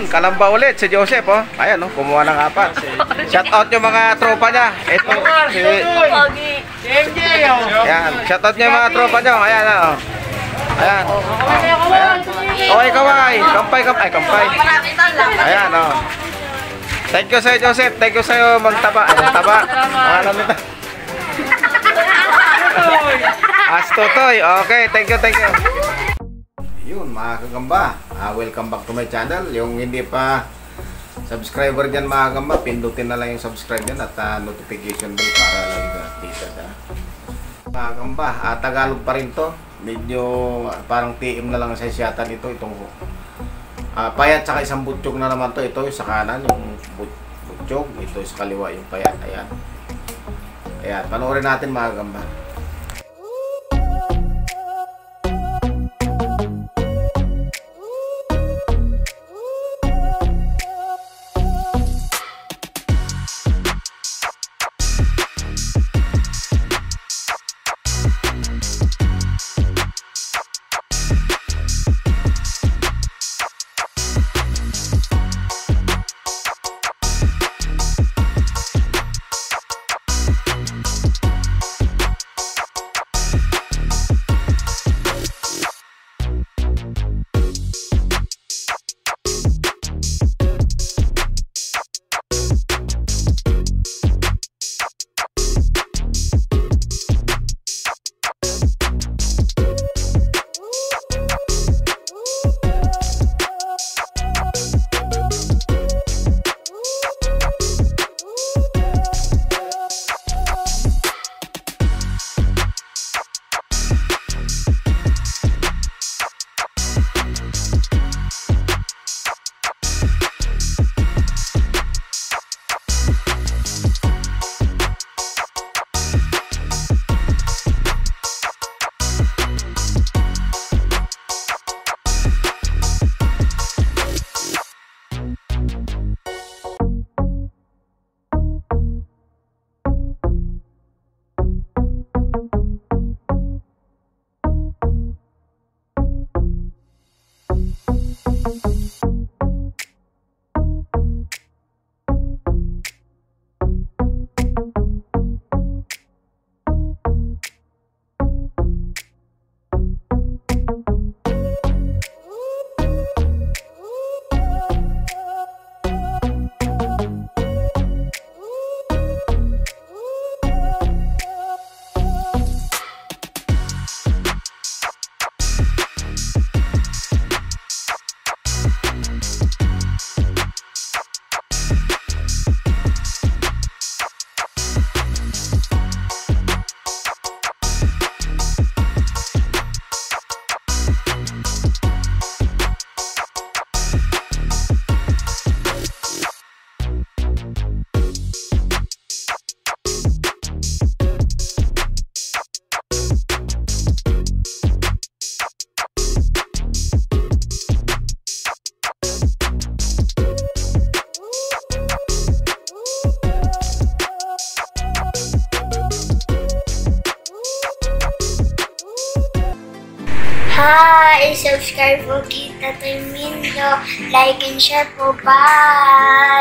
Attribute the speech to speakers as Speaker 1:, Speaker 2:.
Speaker 1: Kalamba ulit si Joseph, oh. Ayan, oh, kumuha ng 4. Shout out yung mga tropa niya. Ito, si... Ayan, shout out yung mga tropa niya. Ayan, oh. Ayan. Ayan. Okay, kaway. Kampay. Ayan, oh. Thank you sa'yo, Joseph. Thank you sa'yo, Magtaba. Magtaba. Alam nito. Astutoy. Okay, thank you. Yun, mga kagamba. Welcome back to my channel. Yung hindi pa subscriber dyan, mga kagamba, pindutin na lang yung subscribe dyan at notification bell para lagi ka updated. Mga kagamba, Tagalog pa rin to. Medyo parang TM na lang sa isyatan ito. Itong payat saka isang butchog na naman to. Ito yung sa kanan, yung butchog. Ito yung sa kaliwa, yung payat. Ayan. Ayan, panoorin natin, mga kagamba.
Speaker 2: Hi! Subscribe po kita to Mindo. Like and share po. Bye!